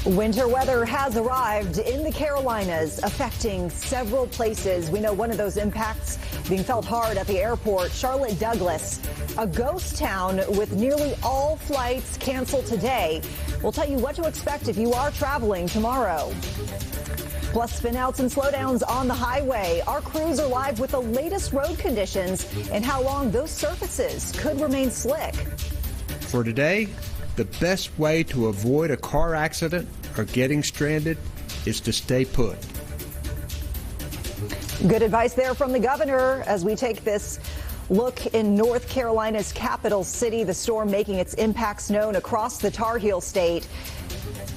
Winter weather has arrived in the Carolinas, affecting several places. We know one of those impacts being felt hard at the airport, Charlotte Douglas, a ghost town with nearly all flights canceled today. We'll tell you what to expect if you are traveling tomorrow. Plus, spinouts and slowdowns on the highway. Our crews are live with the latest road conditions and how long those surfaces could remain slick. For today, the best way to avoid a car accident or getting stranded is to stay put. Good advice there from the governor as we take this look in North Carolina's capital city. The storm making its impacts known across the Tar Heel state.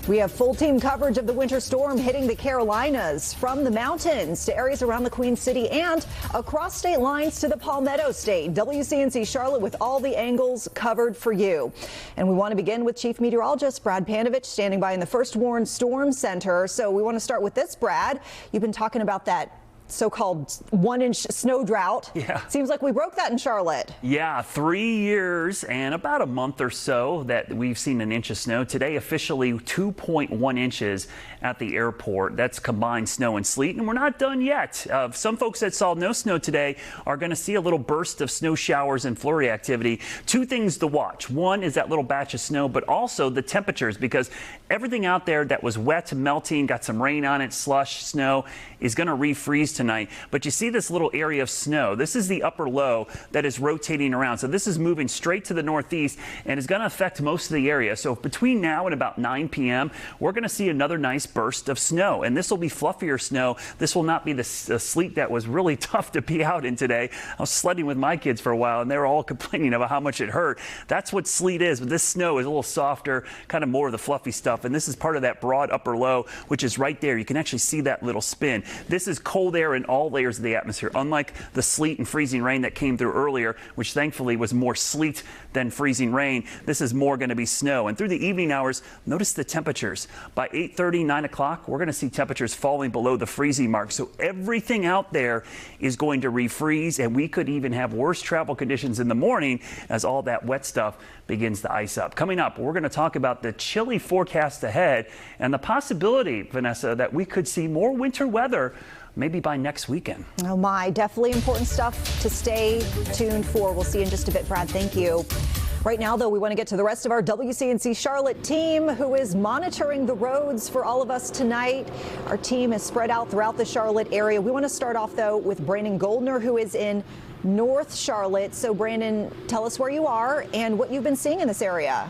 We have full team coverage of the winter storm hitting the Carolinas, from the mountains to areas around the Queen City and across state lines to the Palmetto State. WCNC Charlotte with all the angles covered for you. And we want to begin with Chief Meteorologist Brad Panovich standing by in the First Warn Storm Center. So we want to start with this, Brad. You've been talking about that so-called 1-inch snow drought. Yeah. Seems like we broke that in Charlotte. Yeah, 3 years and about a month or so that we've seen an inch of snow. Today, officially 2.1 inches at the airport. That's combined snow and sleet, and we're not done yet. Some folks that saw no snow today are going to see a little burst of snow showers and flurry activity. Two things to watch. One is that little batch of snow, but also the temperatures, because everything out there that was wet, melting, got some rain on it, slush, snow, is going to refreeze tonight. But you see this little area of snow. This is the upper low that is rotating around. So this is moving straight to the northeast and is going to affect most of the area. So between now and about 9 p.m., we're going to see another nice burst of snow. And this will be fluffier snow. This will not be the sleet that was really tough to be out in today. I was sledding with my kids for a while and they were all complaining about how much it hurt. That's what sleet is. But this snow is a little softer, kind of more of the fluffy stuff. And this is part of that broad upper low, which is right there. You can actually see that little spin. This is cold air in all layers of the atmosphere, unlike the sleet and freezing rain that came through earlier, which thankfully was more sleet than freezing rain. This is more going to be snow. And through the evening hours, notice the temperatures. By 8:30, 9 o'clock, we're going to see temperatures falling below the freezing mark. So everything out there is going to refreeze, and we could even have worse travel conditions in the morning as all that wet stuff begins to ice up. Coming up, we're going to talk about the chilly forecast ahead and the possibility, Vanessa, that we could see more winter weather maybe by next weekend. Oh my, definitely important stuff to stay tuned for. We'll see you in just a bit, Brad. Thank you. Right now, though, we want to get to the rest of our WCNC Charlotte team who is monitoring the roads for all of us tonight. Our team is spread out throughout the Charlotte area. We want to start off, though, with Brandon Goldner, who is in North Charlotte. So, Brandon, tell us where you are and what you've been seeing in this area.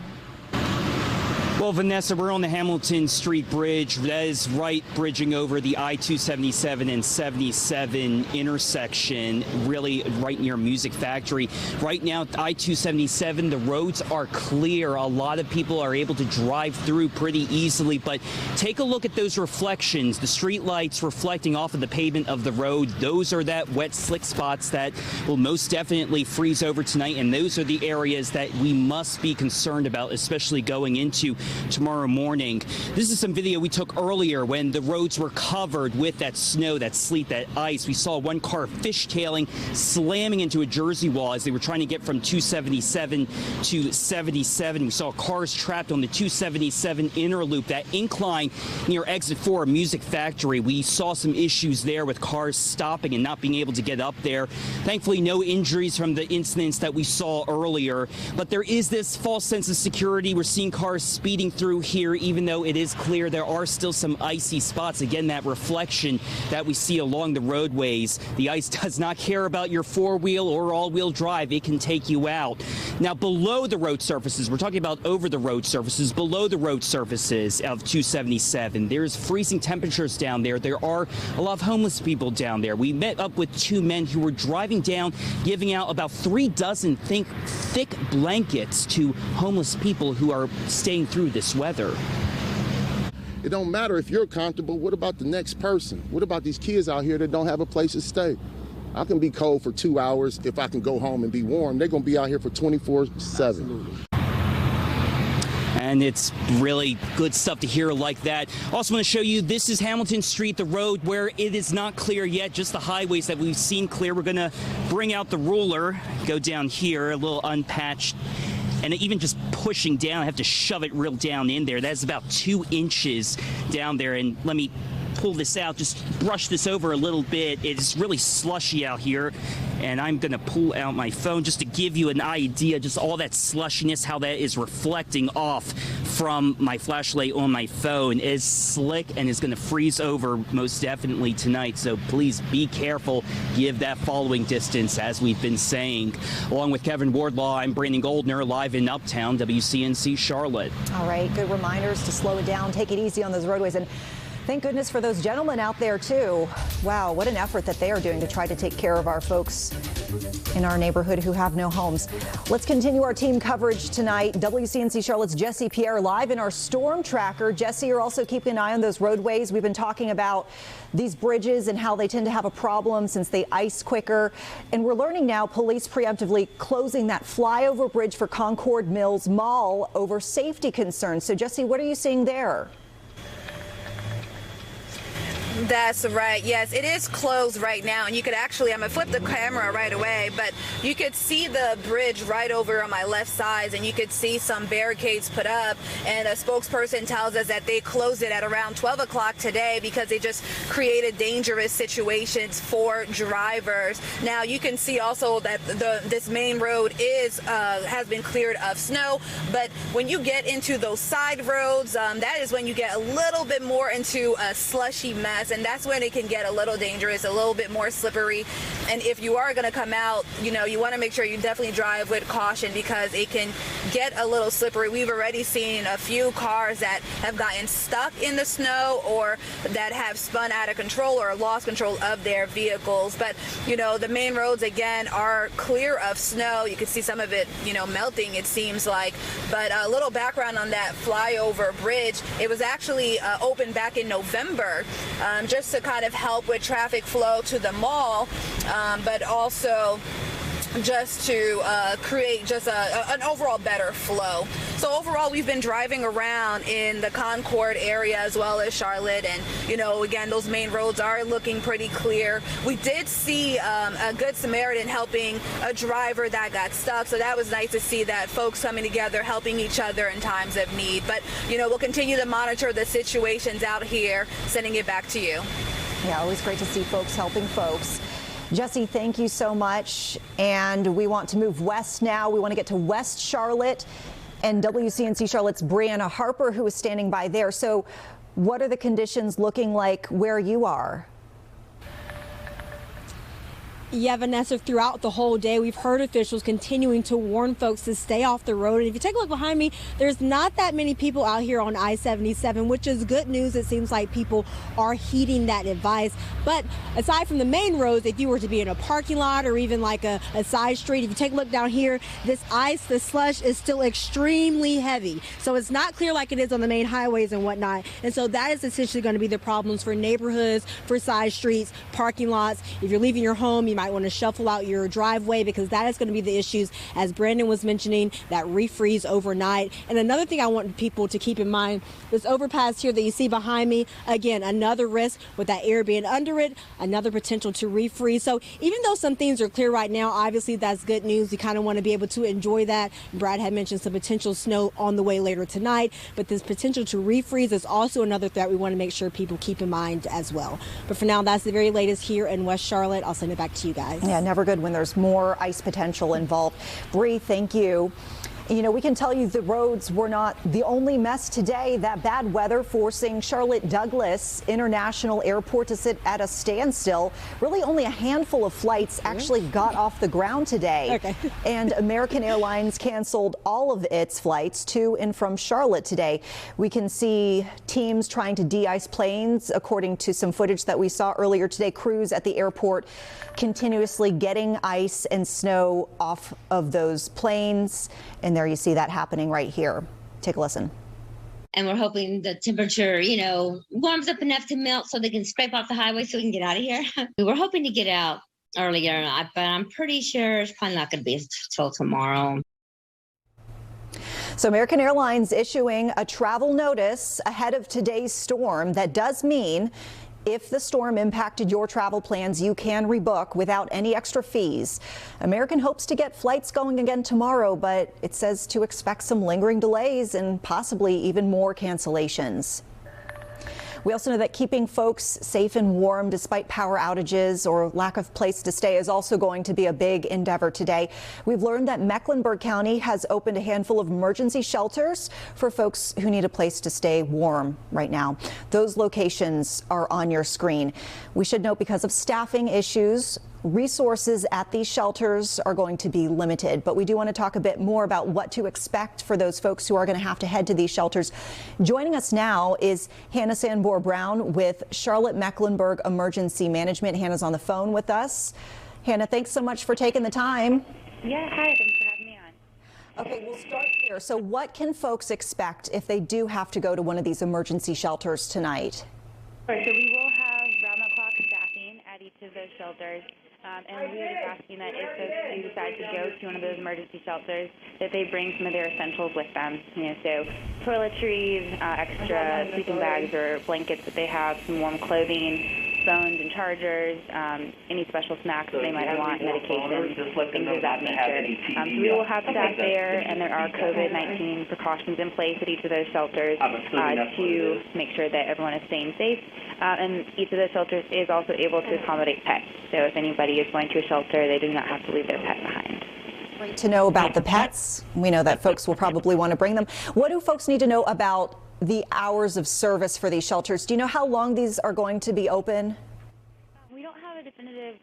Well, Vanessa, we're on the Hamilton Street Bridge. That is right bridging over the I-277 and 77 intersection, really right near Music Factory. Right now, I-277, the roads are clear. A lot of people are able to drive through pretty easily, but take a look at those reflections. The street lights reflecting off of the pavement of the road. Those are that wet, slick spots that will most definitely freeze over tonight, and those are the areas that we must be concerned about, especially going into tomorrow morning. This is some video we took earlier when the roads were covered with that snow, that sleet, that ice. We saw one car fishtailing, slamming into a Jersey wall as they were trying to get from 277 to 77. We saw cars trapped on the 277 inner loop, that incline near exit 4 Music Factory. We saw some issues there with cars stopping and not being able to get up there. Thankfully, no injuries from the incidents that we saw earlier, but there is this false sense of security. We're seeing cars speeding through here, even though it is clear there are still some icy spots. Again, that reflection that we see along the roadways. The ice does not care about your four-wheel or all-wheel drive. It can take you out. Now, below the road surfaces, we're talking about over the road surfaces, below the road surfaces of 277, there's freezing temperatures down there. There are a lot of homeless people down there. We met up with two men who were driving down, giving out about 3 dozen thick blankets to homeless people who are staying through this weather. It don't matter if you're comfortable. What about the next person? What about these kids out here that don't have a place to stay? I can be cold for 2 hours if I can go home and be warm. They're going to be out here for 24/7. And it's really good stuff to hear like that. Also want to show you, this is Hamilton Street, the road where it is not clear yet, just the highways that we've seen clear. We're going to bring out the ruler, go down here, a little unpatched and even just pushing down, I have to shove it real down in there. That's about 2 inches down there. And let me pull this out, just brush this over a little bit. It's really slushy out here, and I'm gonna pull out my phone just to give you an idea, just all that slushiness, how that is reflecting off from my flashlight on my phone. Is slick and is gonna freeze over most definitely tonight, so please be careful. Give that following distance, as we've been saying. Along with Kevin Wardlaw, I'm Brandon Goldner, live in Uptown WCNC Charlotte. All right, good reminders to slow it down, take it easy on those roadways, and thank goodness for those gentlemen out there, too. Wow, what an effort that they are doing to try to take care of our folks in our neighborhood who have no homes. Let's continue our team coverage tonight. WCNC Charlotte's Jesse Pierre live in our storm tracker. Jesse, you're also keeping an eye on those roadways. We've been talking about these bridges and how they tend to have a problem since they ice quicker. And we're learning now police preemptively closing that flyover bridge for Concord Mills Mall over safety concerns. So, Jesse, what are you seeing there? That's right. Yes, it is closed right now, and you could actually, I'm gonna flip the camera right away, but you could see the bridge right over on my left side, and you could see some barricades put up, and a spokesperson tells us that they closed it at around 12 o'clock today because they just created dangerous situations for drivers. Now you can see also that this main road has been cleared of snow, but when you get into those side roads, that is when you get a little bit more into a slushy mess. And that's when it can get a little dangerous, a little bit more slippery. And if you are going to come out, you want to make sure you definitely drive with caution because it can get a little slippery. We've already seen a few cars that have gotten stuck in the snow or that have spun out of control or lost control of their vehicles. But, the main roads, again, are clear of snow. You can see some of it, melting, it seems like. But a little background on that flyover bridge, it was actually opened back in November. Just to kind of help with traffic flow to the mall, but also just to create just an overall better flow. So overall, we've been driving around in the Concord area as well as Charlotte, and again, those main roads are looking pretty clear. We did see a Good Samaritan helping a driver that got stuck, so that was nice to see that folks coming together, helping each other in times of need. But we'll continue to monitor the situations out here. Sending it back to you. Yeah, always great to see folks helping folks. Jesse, thank you so much. And we want to move west now. We want to get to West Charlotte and WCNC Charlotte's Brianna Harper, who is standing by there. So what are the conditions looking like where you are? Yeah, Vanessa, throughout the whole day, we've heard officials continuing to warn folks to stay off the road. And if you take a look behind me, there's not that many people out here on I-77, which is good news. It seems like people are heeding that advice. But aside from the main roads, if you were to be in a parking lot or even like a side street, if you take a look down here, this ice, the slush is still extremely heavy. So it's not clear like it is on the main highways and whatnot. And so that is essentially going to be the problems for neighborhoods, for side streets, parking lots. If you're leaving your home, you might want to shuffle out your driveway because that is going to be the issues, as Brandon was mentioning, that refreeze overnight. And another thing I want people to keep in mind, this overpass here that you see behind me, again, another risk with that air being under it, another potential to refreeze. So even though some things are clear right now, obviously that's good news. You kind of want to be able to enjoy that. Brad had mentioned some potential snow on the way later tonight, but this potential to refreeze is also another threat we want to make sure people keep in mind as well. But for now, that's the very latest here in West Charlotte. I'll send it back to you guys. Yeah, never good when there's more ice potential involved. Bree, thank you. We can tell you the roads were not the only mess today. That bad weather forcing Charlotte Douglas International Airport to sit at a standstill. Really only a handful of flights actually got off the ground today. Okay. And American Airlines canceled all of its flights to and from Charlotte today. We can see teams trying to de-ice planes, according to some footage that we saw earlier today. Crews at the airport continuously getting ice and snow off of those planes. And there you see that happening right here. Take a listen. And we're hoping the temperature, warms up enough to melt so they can scrape off the highway so we can get out of here. We were hoping to get out earlier, but I'm pretty sure it's probably not going to be until tomorrow. So American Airlines issuing a travel notice ahead of today's storm. That does mean If the storm impacted your travel plans, you can rebook without any extra fees. American hopes to get flights going again tomorrow, but it says to expect some lingering delays and possibly even more cancellations. We also know that keeping folks safe and warm despite power outages or lack of place to stay is also going to be a big endeavor today. We've learned that Mecklenburg County has opened a handful of emergency shelters for folks who need a place to stay warm right now. Those locations are on your screen. We should note, because of staffing issues, resources at these shelters are going to be limited, but we do want to talk a bit more about what to expect for those folks who are going to have to head to these shelters. Joining us now is Hannah Sanborn-Brown with Charlotte Mecklenburg Emergency Management. Hannah's on the phone with us. Hannah, thanks so much for taking the time. Yeah, hi, thanks for having me on. Okay, we'll start here. So what can folks expect if they do have to go to one of these emergency shelters tonight? Sure, so we will have round-the-clock staffing at each of those shelters. And we are just asking that if folks do decide to go to one of those emergency shelters, that they bring some of their essentials with them. So toiletries, extra sleeping bags or blankets that they have, some warm clothing, phones and chargers, any special snacks that they might want, medications, things of that nature. So we will have staff there, and there are COVID-19 precautions in place at each of those shelters to make sure that everyone is staying safe. And each of those shelters is also able to accommodate pets. So if anybody is going to a shelter, they do not have to leave their pet behind. Great to know about the pets. We know that folks will probably want to bring them. What do folks need to know about the hours of service for these shelters? Do you know how long these are going to be open? We don't have a definitive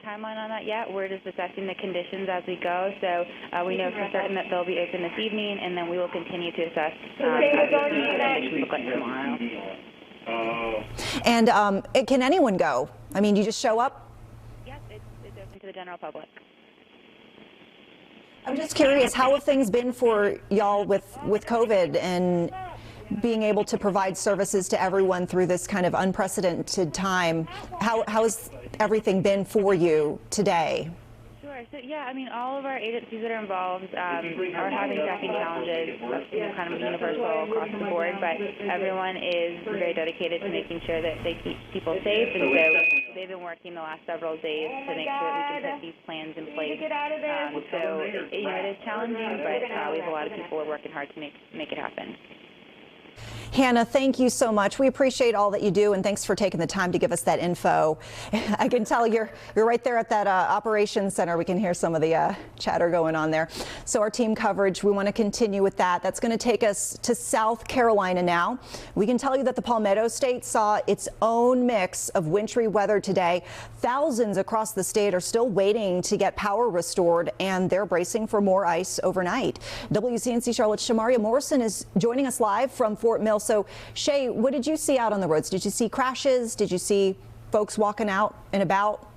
timeline on that yet. We're just assessing the conditions as we go. So we know for certain that they'll be open this evening, and then we will continue to assess as we see what the conditions look like tomorrow. And can anyone go? I mean, you just show up? Yes, it's open to the general public. I'm just curious, how have things been for y'all with COVID and being able to provide services to everyone through this kind of unprecedented time? How has everything been for you today? Sure. So, yeah, I mean, all of our agencies that are involved are having staffing challenges, kind of universal across the board, but everyone is very dedicated to making sure that they keep people safe, and so they've been working the last several days to make sure that we can put these plans in place. So, it is challenging, but we have a lot of people who are working hard to make it happen. Hannah, thank you so much. We appreciate all that you do, and thanks for taking the time to give us that info. I can tell you're right there at that operations center. We can hear some of the chatter going on there. So our team coverage, we want to continue with that. That's going to take us to South Carolina now. We can tell you that the Palmetto State saw its own mix of wintry weather today. Thousands across the state are still waiting to get power restored, and they're bracing for more ice overnight. WCNC Charlotte's Shamaria Morrison is joining us live from Fort Mill. So, Shay, what did you see out on the roads? Did you see crashes? Did you see folks walking out and about?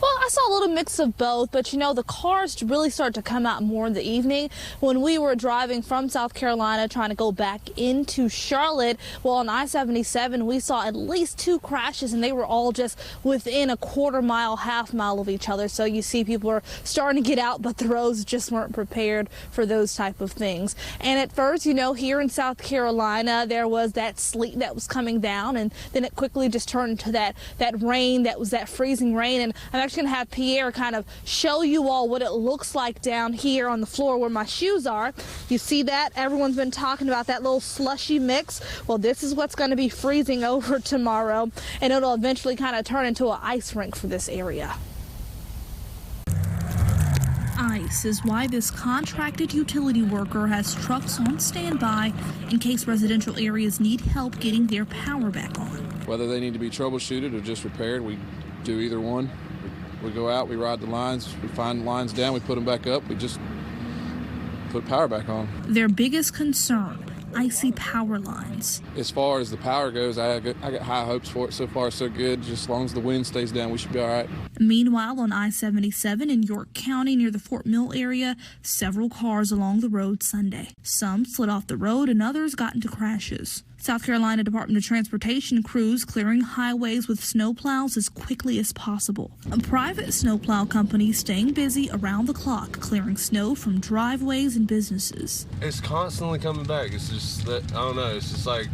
Well, I saw a little mix of both, but the cars really started to come out more in the evening. When we were driving from South Carolina trying to go back into Charlotte, well, on I-77, we saw at least 2 crashes, and they were all just within a quarter mile, half mile of each other. So you see people are starting to get out, but the roads just weren't prepared for those type of things. And at first, here in South Carolina, there was that sleet that was coming down, and then it quickly just turned into that rain, that was that freezing rain. And I'm actually going to have Pierre kind of show you all what it looks like down here on the floor where my shoes are. You see that? Everyone's been talking about that little slushy mix. Well, this is what's going to be freezing over tomorrow, and it'll eventually kind of turn into an ice rink for this area. Ice is why this contracted utility worker has trucks on standby in case residential areas need help getting their power back on. Whether they need to be troubleshooted or just repaired, we do either one. We go out, we ride the lines, we find lines down, we put them back up, we just put power back on. Their biggest concern, icy power lines. As far as the power goes, I got high hopes for it. So far, so good. Just as long as the wind stays down, we should be all right. Meanwhile, on I-77 in York County near the Fort Mill area, several cars along the road Sunday. Some slid off the road and others got into crashes. South Carolina Department of Transportation crews clearing highways with snowplows as quickly as possible. A private snowplow company staying busy around the clock, clearing snow from driveways and businesses. It's constantly coming back. It's just that, I don't know, it's just like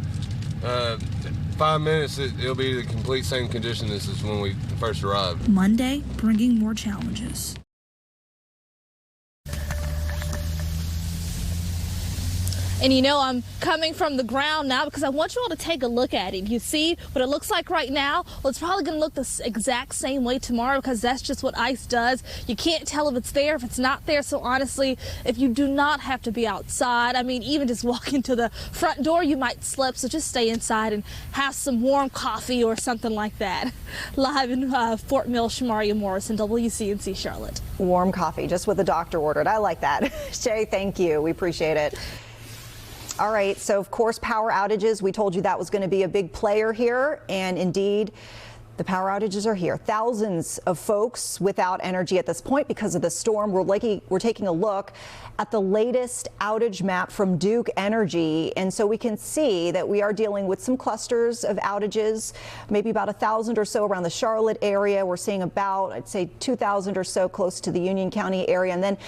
5 minutes, it'll be the complete same condition as is when we first arrived. Monday, bringing more challenges. And you know, I'm coming from the ground now because I want you all to take a look at it. You see what it looks like right now? Well, it's probably going to look the exact same way tomorrow because that's just what ice does. You can't tell if it's there, if it's not there. So honestly, if you do not have to be outside, I mean, even just walking to the front door, you might slip. So just stay inside and have some warm coffee or something like that. Live in Fort Mill, Shamaria Morrison, WCNC Charlotte. Warm coffee, just what the doctor ordered. I like that. Shay, thank you. We appreciate it. All right, so of course, power outages. We told you that was going to be a big player here, and indeed, the power outages are here. Thousands of folks without energy at this point because of the storm. We're taking a look at the latest outage map from Duke Energy, and so we can see that we are dealing with some clusters of outages, maybe about 1,000 or so around the Charlotte area. We're seeing about, I'd say, 2,000 or so close to the Union County area, and then,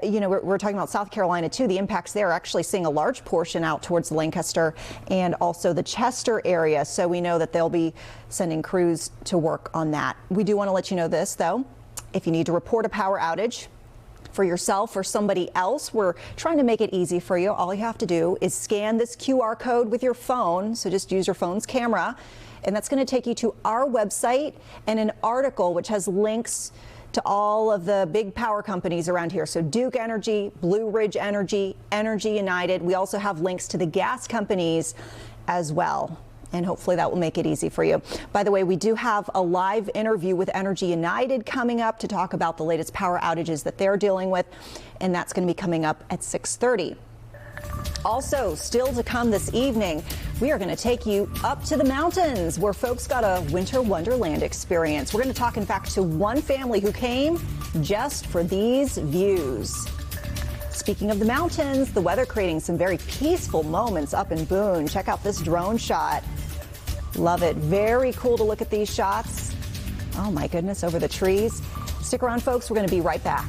you know, we're talking about South Carolina too. The impacts there, actually seeing a large portion out towards Lancaster and also the Chester area. So we know that they'll be sending crews to work on that. We do want to let you know this, though. If you need to report a power outage for yourself or somebody else, we're trying to make it easy for you. All you have to do is scan this QR code with your phone. So just use your phone's camera, and that's going to take you to our website and an article which has links to all of the big power companies around here. So Duke Energy, Blue Ridge Energy, Energy United. We also have links to the gas companies as well. And hopefully that will make it easy for you. By the way, we do have a live interview with Energy United coming up to talk about the latest power outages that they're dealing with, and that's going to be coming up at 6:30. Also, still to come this evening, we are going to take you up to the mountains where folks got a winter wonderland experience. We're going to talk, in fact, to one family who came just for these views. Speaking of the mountains, the weather creating some very peaceful moments up in Boone. Check out this drone shot. Love it. Very cool to look at these shots. Oh my goodness, over the trees. Stick around, folks. We're going to be right back.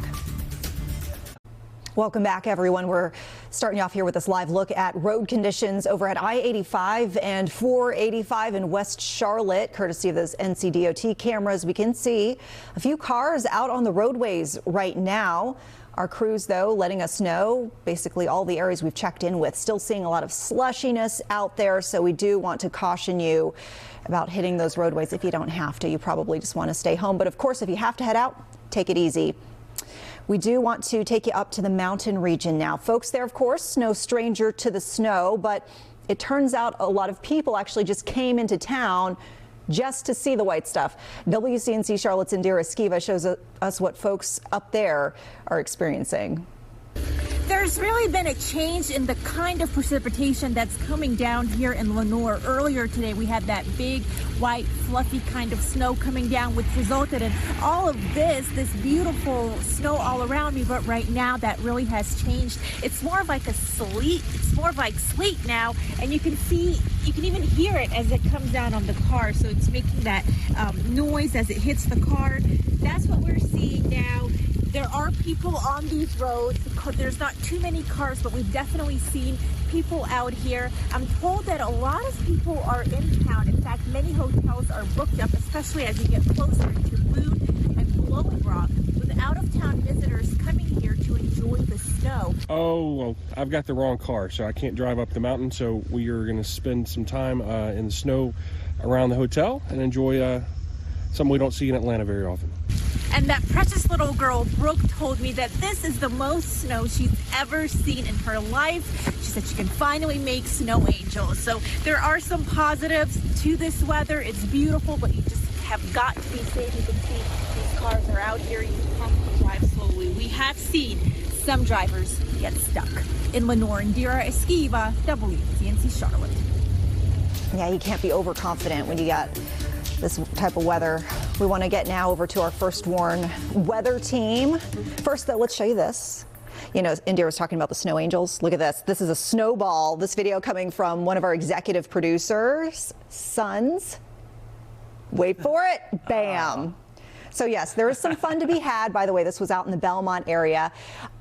Welcome back, everyone. We're starting off here with this live look at road conditions over at I-85 and 485 in West Charlotte. Courtesy of those NCDOT cameras, we can see a few cars out on the roadways right now. Our crews, though, letting us know basically all the areas we've checked in with. Still seeing a lot of slushiness out there, so we do want to caution you about hitting those roadways. If you don't have to, you probably just want to stay home. But of course, if you have to head out, take it easy. We do want to take you up to the mountain region now. Folks there, of course, no stranger to the snow, but it turns out a lot of people actually just came into town just to see the white stuff. WCNC Charlotte's Indira Esquiva shows us what folks up there are experiencing. There's really been a change in the kind of precipitation that's coming down here in Lenoir. Earlier today, we had that big, white, fluffy kind of snow coming down, which resulted in all of this beautiful snow all around me. But right now, that really has changed. It's more of like a sleet. It's more of like sleet now, and you can see, you can even hear it as it comes down on the car. So it's making that noise as it hits the car. That's what we're seeing now. There are people on these roads. There's not too many cars, but we've definitely seen people out here. I'm told that a lot of people are in town. In fact, many hotels are booked up, especially as you get closer to Boone and Blowing Rock, with out-of-town visitors coming here to enjoy the snow. Oh, well, I've got the wrong car, so I can't drive up the mountain. So we are going to spend some time in the snow around the hotel and enjoy something we don't see in Atlanta very often. And that precious little girl, Brooke, told me that this is the most snow she's ever seen in her life. She said she can finally make snow angels. So there are some positives to this weather. It's beautiful, but you just have got to be safe. You can see these cars are out here. You have to drive slowly. We have seen some drivers get stuck. In Lenoir, Indira Esquiva, WCNC Charlotte. Yeah, you can't be overconfident when you got this type of weather. We want to get now over to our First Warn weather team. First, though, let's show you this. You know, India was talking about the snow angels. Look at this. This is a snowball. This video coming from one of our executive producers' sons. Wait for it. Bam. So yes, there is some fun to be had. By the way, this was out in the Belmont area.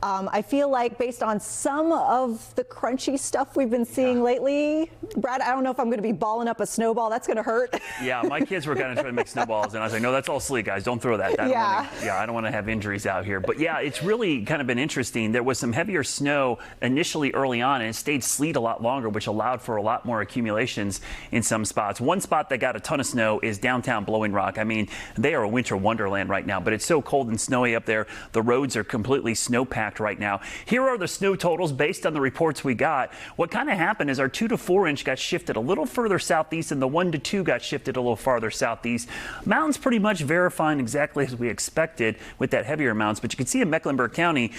I feel like based on some of the crunchy stuff we've been seeing lately, Brad, I don't know if I'm going to be balling up a snowball. That's going to hurt. Yeah, my kids were going to try to make snowballs, and I was like, no, that's all sleek, guys. Don't throw that. I don't want to have injuries out here. But yeah, it's really kind of been interesting. There was some heavier snow initially early on, and it stayed sleet a lot longer, which allowed for a lot more accumulations in some spots. One spot that got a ton of snow is downtown Blowing Rock. I mean, they are a winter wonderland right now, but it's so cold and snowy up there. The roads are completely snow-packed right now. Here are the snow totals based on the reports we got. What kind of happened is our 2 to 4 inch got shifted a little further southeast, and the 1 to 2 got shifted a little farther southeast. Mountains pretty much verifying exactly as we expected with that heavier amounts, but you can see in Mecklenburg County,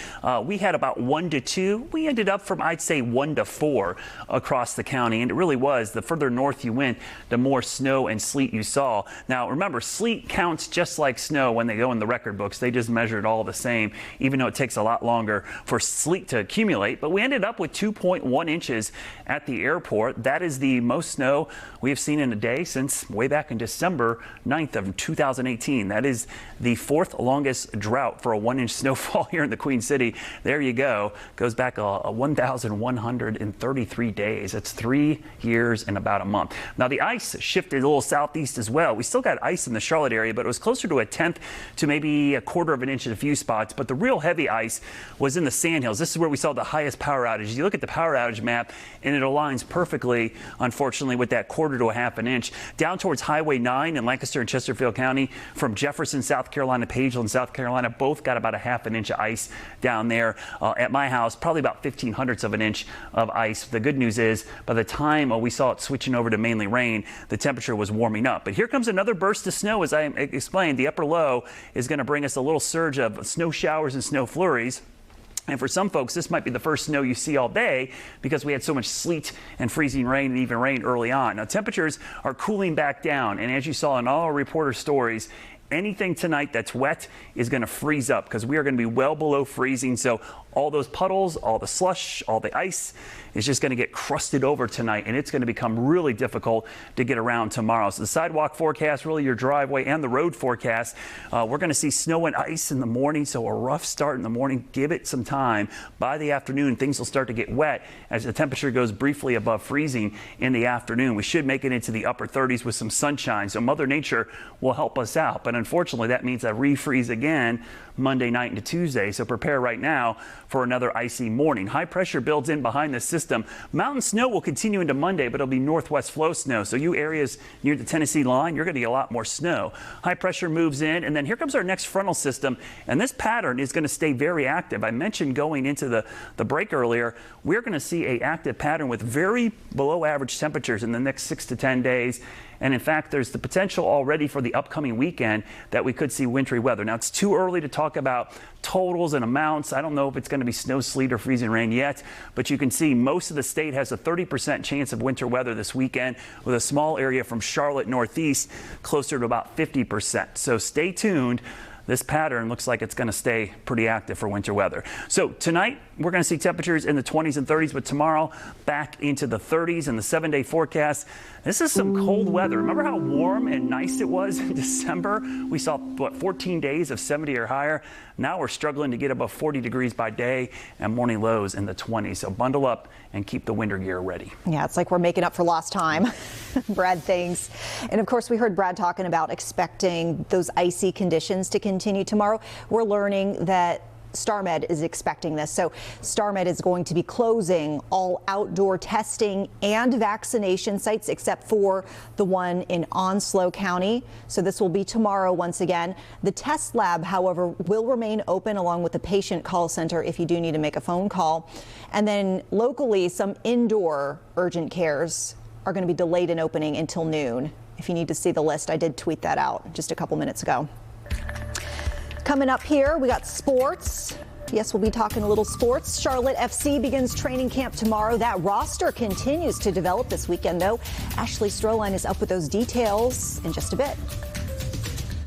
we had about 1 to 2. We ended up from, I'd say, 1 to 4 across the county, and it really was. The further north you went, the more snow and sleet you saw. Now, remember, sleet counts just like snow when they go in the record books. They just measure it all the same, even though it takes a lot longer for sleet to accumulate. But we ended up with 2.1 inches at the airport. That is the most snow we have seen in a day since way back in December 9th of 2018. That is the 4th longest drought for a 1-inch snowfall here in the Queen City. There you go. Goes back 1,133 days. That's 3 years and about a month. Now the ice shifted a little southeast as well. We still got ice in the Charlotte area, but it was closer to a 10th to maybe a 1/4 of an inch in a few spots. But the real heavy ice was in the Sandhills. This is where we saw the highest power outages. You look at the power outage map, and it aligns perfectly, unfortunately, with that 1/4 to a 1/2 inch. Down towards Highway 9 in Lancaster and Chesterfield County, from Jefferson, South Carolina, Pageland, South Carolina, both got about a 1/2 inch of ice down there. At my house, probably about 1/1500ths of an inch of ice. The good news is, by the time we saw it switching over to mainly rain, the temperature was warming up. But here comes another burst of snow. As I explained, the upper low is going to bring us a little surge of snow showers and snow flurries. And for some folks, this might be the first snow you see all day because we had so much sleet and freezing rain and even rain early on. Now, temperatures are cooling back down. And as you saw in all our reporter stories, anything tonight that's wet is going to freeze up because we are going to be well below freezing. So all those puddles, all the slush, all the ice is just going to get crusted over tonight, and it's going to become really difficult to get around tomorrow. So the sidewalk forecast, really your driveway and the road forecast, we're going to see snow and ice in the morning, so a rough start in the morning. Give it some time. By the afternoon, things will start to get wet as the temperature goes briefly above freezing in the afternoon. We should make it into the upper 30s with some sunshine, so Mother Nature will help us out. But unfortunately, that means a refreeze again Monday night into Tuesday, so prepare right now for another icy morning. High pressure builds in behind the system. Mountain snow will continue into Monday, but it'll be northwest flow snow. So you areas near the Tennessee line, you're going to get a lot more snow. High pressure moves in, and then here comes our next frontal system, and this pattern is going to stay very active. I mentioned going into the break earlier, we're going to see an active pattern with very below average temperatures in the next 6 to 10 days. And in fact, there's the potential already for the upcoming weekend that we could see wintry weather. Now, it's too early to talk about totals and amounts. I don't know if it's going to be snow, sleet, or freezing rain yet, but you can see most of the state has a 30% chance of winter weather this weekend, with a small area from Charlotte northeast closer to about 50%. So stay tuned. This pattern looks like it's going to stay pretty active for winter weather. So tonight, we're going to see temperatures in the 20s and 30s, but tomorrow back into the 30s in the 7-day forecast. This is some cold weather. Remember how warm and nice it was in December? We saw, 14 days of 70 or higher. Now we're struggling to get above 40 degrees by day and morning lows in the 20s. So bundle up and keep the winter gear ready. Yeah, it's like we're making up for lost time. Brad, thanks. And of course, we heard Brad talking about expecting those icy conditions to continue tomorrow. We're learning that StarMed is expecting this. So StarMed is going to be closing all outdoor testing and vaccination sites except for the one in Onslow County. So this will be tomorrow once again. The test lab, however, will remain open along with the patient call center if you do need to make a phone call. And then locally, some indoor urgent cares are going to be delayed in opening until noon. If you need to see the list, I did tweet that out just a couple minutes ago. Coming up here, we got sports. Yes, we'll be talking a little sports. Charlotte FC begins training camp tomorrow. That roster continues to develop this weekend, though. Ashley Stroline is up with those details in just a bit.